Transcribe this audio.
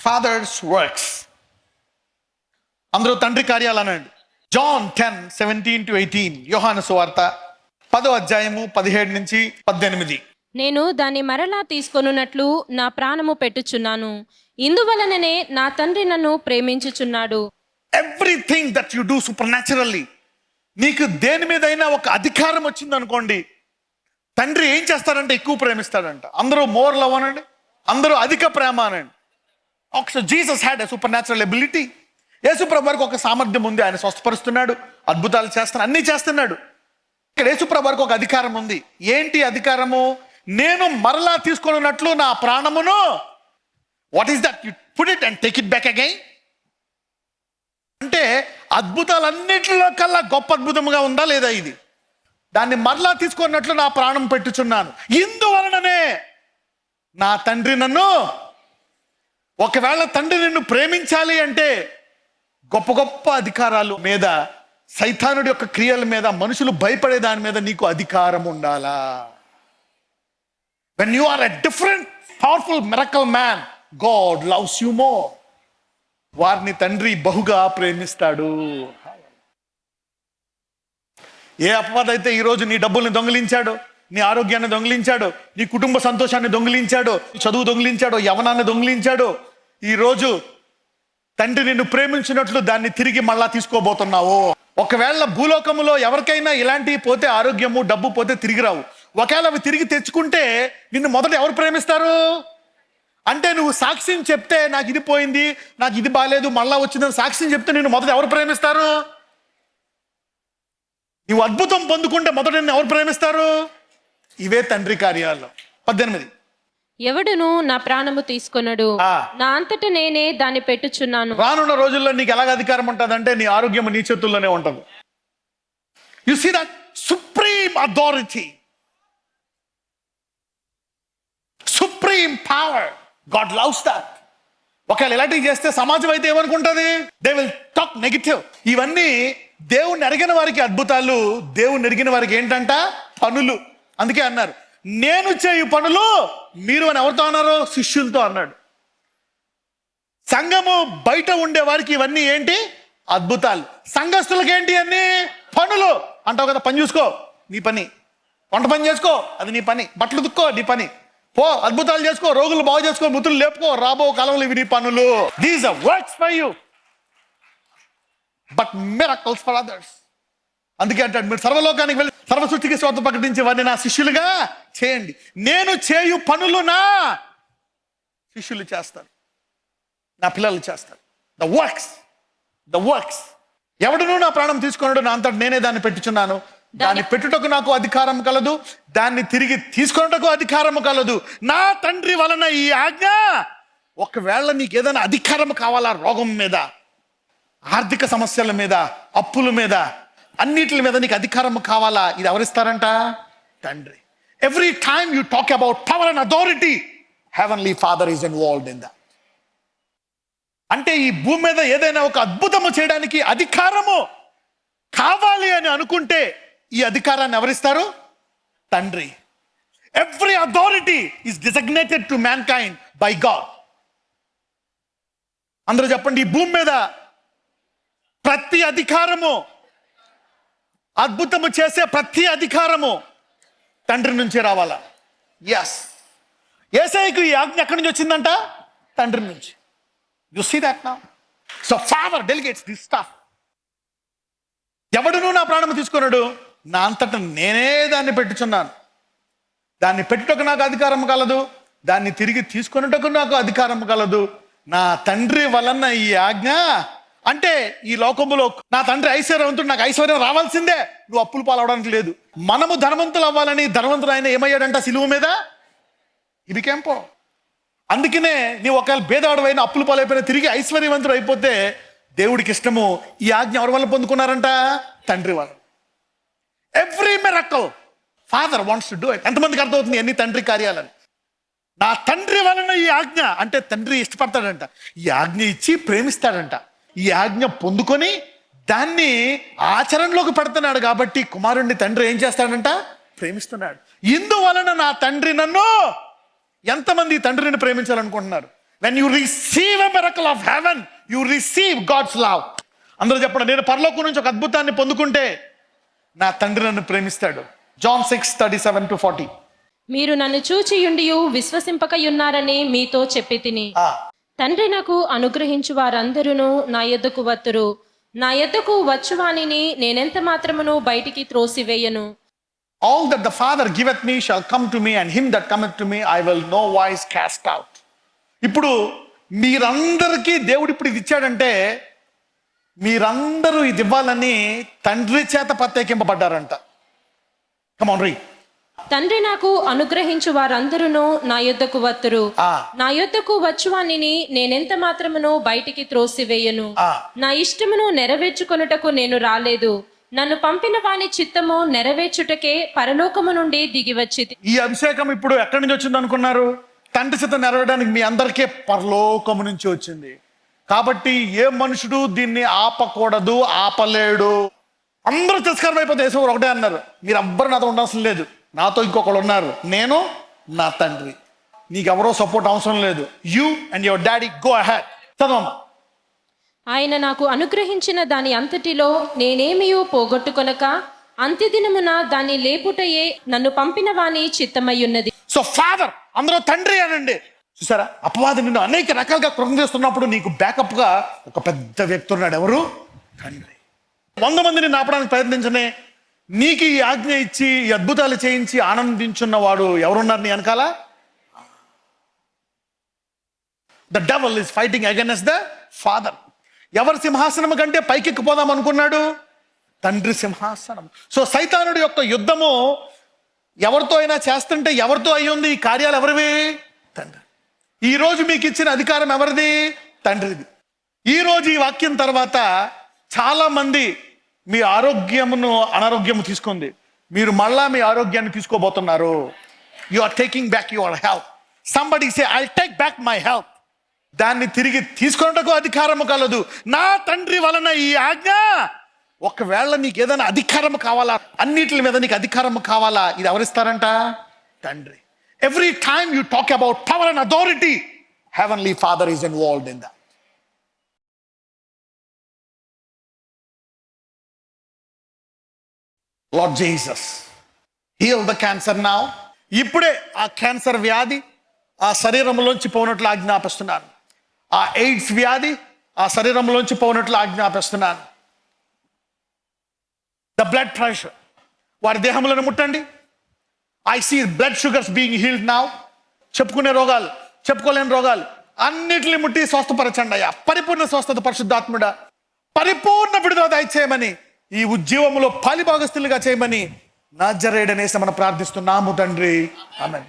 Fathers works. అందరూ తండ్రి కార్యాలు అనండి. జాన్ 10:17-18, యోహాను సువార్త 10వ అధ్యాయము 17 నుంచి 18. నేను దాన్ని మరలా తీసుకొనున్నట్లు నా ప్రాణము పెట్టుచున్నాను, ఇందువలననే నా తండ్రి నన్ను ప్రేమించుచున్నాడు. Everything that you do supernaturally, నీకు దేని మీదైనా ఒక అధికారం వచ్చింది అనుకోండి, తండ్రి ఏం చేస్తారంటే ఎక్కువ ప్రేమిస్తాడంట. అందరూ మోర్ లవ్ అనండి, అందరూ అధిక ప్రేమ అనండి. ఒకసారి Jesus had a super natural ability. యేసుప్రభు వారికి ఒక సామర్థ్యం ఉంది, ఆయన స్వస్థపరుస్తున్నాడు, అద్భుతాలు చేస్తున్నాడు, అన్నీ చేస్తున్నాడు. ఇక్కడ యేసుప్రభు వారికి ఒక అధికారం ఉంది. ఏంటి అధికారము? నేను మరలా తీసుకున్నట్లు నా ప్రాణమును, what is that? You put it and take it back again. అంటే అద్భుతాలన్నిటిలో కల్లా గొప్ప అద్భుతంగా ఉందా లేదా ఇది? దాన్ని మరలా తీసుకున్నట్లు నా ప్రాణం పెట్టుచున్నాను, ఇందువలననే నా తండ్రి నన్ను. ఒకవేళ తండ్రి నిన్ను ప్రేమించాలి అంటే గొప్ప గొప్ప అధికారాలు మీద, సైతానుడి యొక్క క్రియల మీద, మనుషులు భయపడే దాని మీద నీకు అధికారం ఉండాలా. when you are a different powerful miracle man, God loves you more. వారిని తండ్రి బహుగా ప్రేమిస్తాడు. ఏ అపవాదైతే ఈరోజు నీ డబ్బుల్ని దొంగిలించాడో, నీ ఆరోగ్యాన్ని దొంగిలించాడో, నీ కుటుంబ సంతోషాన్ని దొంగిలించాడో, చదువు దొంగిలించాడో, యవనాన్ని దొంగిలించాడో, ఈరోజు తండ్రి నిన్ను ప్రేమించినట్లు దాన్ని తిరిగి మళ్ళా తీసుకోబోతున్నావు. ఒకవేళ భూలోకములో ఎవరికైనా ఇలాంటివి పోతే, ఆరోగ్యము డబ్బు పోతే తిరిగి రావు. ఒకవేళ అవి తిరిగి తెచ్చుకుంటే నిన్ను మొదట ఎవరు ప్రేమిస్తారు? అంటే నువ్వు సాక్ష్యం చెప్తే నాకు ఇది పోయింది, నాకు ఇది బాగాలేదు, మళ్ళా వచ్చిందని సాక్ష్యం చెప్తే నిన్ను మొదట ఎవరు ప్రేమిస్తారు? నువ్వు అద్భుతం పొందుకుంటే మొదట నిన్ను ఎవరు ప్రేమిస్తారు? ఇవే తండ్రి కార్యాలు. 18. ఎవడును నా ప్రాణము తీసుకొనడు, నా అంతట నేనే దాన్ని పెట్టుచున్నాను. రానున్న రోజుల్లో నీకు ఎలాగ అధికారం ఉంటుంది అంటే నీ ఆరోగ్యం నీ చేతుల్లోనే ఉంటుంది. You see that supreme authority, supreme power. God loves that. ఒకవేళ ఇలాంటివి చేస్తే సమాజం అయితే ఏమనుకుంటుంది? They will talk negative. ఇవన్నీ దేవుణ్ణి ఎరిగిన వారికి అద్భుతాలు, దేవుణ్ణి ఎరిగిన వారికి ఏంటంట? పనులు. అందుకే అన్నారు, నేను చేయు పనులు మీరు అని ఎవరితో అన్నారు? శిష్యులతో అన్నాడు. సంఘము బయట ఉండే వారికి ఇవన్నీ ఏంటి? అద్భుతాలు. సంఘస్థులకి ఏంటి? అన్ని పనులు. అంటావు కదా, పని చూసుకో నీ పని, వంట పని చేసుకో అది నీ పని, బట్టలు దుక్కో నీ పని, పో అద్భుతాలు చేసుకో, రోగులు బాగు చేసుకో, మృతులు లేపుకో, రాబో కాలంలో ఇవి నీ పనులు. These are works for you but miracles for others. అందుకే అంటాడు, మీరు సర్వలోకానికి వెళ్ళి సర్వ సృష్టికి స్వార్థ ప్రకటించి వారిని నా శిష్యులుగా చేయండి. నేను చేయు పనులు నా శిష్యులు చేస్తారు, నా పిల్లలు చేస్తారు. The works. ఎవడును నా ప్రాణం తీసుకున్నాడు, నా అంతటి నేనే దాన్ని పెట్టుచున్నాను. దాన్ని పెట్టుటకు నాకు అధికారం కలదు, దాన్ని తిరిగి తీసుకున్నటకు అధికారం కలదు, నా తండ్రి వలన ఈ ఆజ్ఞ. ఒకవేళ నీకు ఏదైనా అధికారం కావాలా, రోగం మీద, ఆర్థిక సమస్యల మీద, అప్పుల మీద, అన్నిటి మీద నీకు అధికారం కావాలా, ఇది ఎవరిస్తారంట? తండ్రి. Every time you talk about power and authority, heavenly father is involved in that. అంటే ఈ భూమి మీద ఏదైనా ఒక అద్భుతము చేయడానికి అధికారము కావాలి అని అనుకుంటే ఈ అధికారాన్ని ఎవరిస్తారు? తండ్రి. Every authority is designated to mankind by God. అందరూ చెప్పండి, ఈ భూమి మీద ప్రతి అధికారము, అద్భుతము చేసే ప్రతి అధికారము తండ్రి నుంచే రావాలా. ఎస్, యేసయ్యకు ఈ ఆజ్ఞ ఎక్కడి నుంచి వచ్చిందంట? తండ్రి నుంచి. You see that now. So father delegates this stuff. ఎవడును నా ప్రాణము తీసుకున్నాడు, నా అంతట నేనే దాన్ని పెట్టుచున్నాను. దాన్ని పెట్టుటకు నాకు అధికారం కలదు, దాన్ని తిరిగి తీసుకున్నటకు నాకు అధికారం కలదు, నా తండ్రి వలన ఈ ఆజ్ఞ. అంటే ఈ లోకములో నా తండ్రి ఐశ్వర్యవంతుడు, నాకు ఐశ్వర్యం రావాల్సిందే, నువ్వు అప్పులు పాలవడానికి లేదు. మనము ధనవంతులు అవ్వాలని ధనవంతుడు ఆయన ఏమయ్యాడంట? సిలువ మీద ఇది కెంపో. అందుకనే నీవు ఒకవేళ భేదవాడవైన అప్పులు పాలైపోయినా తిరిగి ఐశ్వర్యవంతుడు అయిపోతే దేవుడికి ఇష్టము. ఈ ఆజ్ఞ ఎవరి వల్ల పొందుకున్నారంట? తండ్రి వల్ల. Every miracle father wants to do it. ఎంతమందికి అర్థమవుతుంది ఎన్ని తండ్రి కార్యాలని? నా తండ్రి వలన ఈ ఆజ్ఞ అంటే తండ్రి ఇష్టపడతాడంట, ఈ ఆజ్ఞ ఇచ్చి ప్రేమిస్తాడంట. ఈ ఆజ్ఞ పొందుకొని దాన్ని ఆచరణలోకి పెడుతున్నాడు కాబట్టి కుమారుణ్ణి తండ్రి ఏం చేస్తాడంట? ప్రేమిస్తున్నాడు. ఇందువలన నా తండ్రి నన్ను. ఎంతమంది తండ్రిని ప్రేమించాలనుకుంటున్నారు? When you receive a miracle of heaven you receive God's love. అందరూ చెప్పండి, నేను పరలోకం నుంచి ఒక అద్భుతాన్ని పొందుకుంటే నా తండ్రి నన్ను ప్రేమిస్తాడు. జాన్ 6:37-40. మీరు నన్ను చూచియుండియు విశ్వసింపకయున్నారని మీతో చెప్పి తిని. తండ్రి నాకు అనుగ్రహించు వారందరూ నా యొద్దకు వత్తురు. నా యొద్దకు వచ్చువానిని నేనెంత మాత్రమును బయటికి త్రోసివేయను. All that the Father giveth me shall come to me, and him that cometh to me I will no wise cast out. ఇప్పుడు మీరందరికీ దేవుడు ఇప్పుడు ఇది ఇచ్చాడంటే మీరందరూ ఇది ఇవ్వాలని తండ్రి చేత ప్రత్యేకింపబడ్డారంట. Come on, read. తండ్రి నాకు అనుగ్రహించు వారందరూ నా యొద్దకు వత్తురు. నా యొద్దకు వచ్చువానిని నేనెంత మాత్రమును బయటికి త్రోసివేయను. నా ఇష్టమును నెరవేర్చుకొనుటకు నేను రాలేదు, నన్ను పంపిన వాని చిత్తము నెరవేర్చుటకే పరలోకము నుండి దిగి వచ్చింది. ఈ అభిషేకం ఇప్పుడు ఎక్కడి నుంచి వచ్చింది అనుకున్నారు? తండ్రి చిత్తం నెరవేరడానికి మీ అందరికీ పరలోకము నుంచి వచ్చింది. కాబట్టి ఏ మనుషుడు దీన్ని ఆపకూడదు, ఆపలేడు. అందరూ తిరస్కారం అయిపోతే యేసువారు ఒకటే అన్నారు, మీరు ఎవ్వరు నాతో ఉండాల్సిన లేదు, నాతో ఇంకొకరు ఉన్నారు, నేను నా తండ్రి, నీకెవరో సపోర్ట్ అవసరం లేదు. You and your daddy go ahead. చదవమ్మా. ఆయన నాకు అనుగ్రహించిన దాని అంతటిలో నేనేమియో పోగొట్టుకొనక అంత్యదినమున దాన్ని లేపుటయే నన్ను పంపిన వాని చిత్తమయ్యున్నది. సో ఫాదర్, అందరూ తండ్రి అనండి. చూసారా, అపవాది నిన్ను అనేక రకాలుగా కృంగదీస్తున్నప్పుడు నీకు బ్యాకప్ గా ఒక పెద్ద వ్యక్తి ఉన్నాడు. ఎవరు? తండ్రి. 100 మందిని నాపడానికి ప్రయత్నించనే నీకు ఈ ఆజ్ఞ ఇచ్చి ఈ అద్భుతాలు చేయించి ఆనందించున్నవాడు ఎవరున్నారు నీ వెనకాల? The devil is fighting against the father. ఎవరి సింహాసనం కంటే పైకెక్కిపోదాం అనుకున్నాడు? తండ్రి సింహాసనం. సో సైతానుడి యొక్క యుద్ధము ఎవరితో అయినా చేస్తుంటే ఎవరితో అయి ఉంది? ఈ కార్యాలు ఎవరివి? తండ్రి. ఈ రోజు మీకు ఇచ్చిన అధికారం ఎవరిది? తండ్రిది. ఈ రోజు ఈ వాక్యం తర్వాత చాలా మంది మీ ఆరోగ్యమును అనారోగ్యము తీసుకుంది, మీరు మళ్ళా మీ ఆరోగ్యాన్ని తీసుకోబోతున్నారు. You are taking back your health. Somebody say I take back my health. దాన్ని తిరిగి తీసుకున్నటకు అధికారము కలదు నా తండ్రి వలన ఈ ఆజ్ఞ. ఒకవేళ నీకు ఏదైనా అధికారం కావాలా, అన్నిటి మీద నీకు అధికారం కావాలా, ఇది ఎవరిస్తారంట? తండ్రి. Every time you talk about power and authority, heavenly father is involved in that. Lord Jesus, heal the cancer now. ఇప్పుడే ఆ క్యాన్సర్ వ్యాధి ఆ శరీరంలోంచి పోనట్లు ఆజ్ఞాపిస్తున్నాను. ఆ ఎయిడ్స్ వ్యాధి ఆ శరీరంలోంచి పోనట్లు ఆజ్ఞాపిస్తున్నాను. ద బ్లడ్ ప్రెషర్, వారి దేహంలోనే ముట్టండి. I see blood sugars being healed now. చెప్పుకునే రోగాలు, చెప్పుకోలేని రోగాలు అన్నిటిని ముట్టి స్వస్థపరచండి అయ్యా. పరిపూర్ణ స్వస్థత పరిశుద్ధాత్ముడా, పరిపూర్ణ విడుదల దయచేయమని, ఈ ఉద్యమంలో పాలిభాగస్తులుగా చేయమని నజరేయుడనే మనం ప్రార్థిస్తున్నాము తండ్రి. ఆమేన్.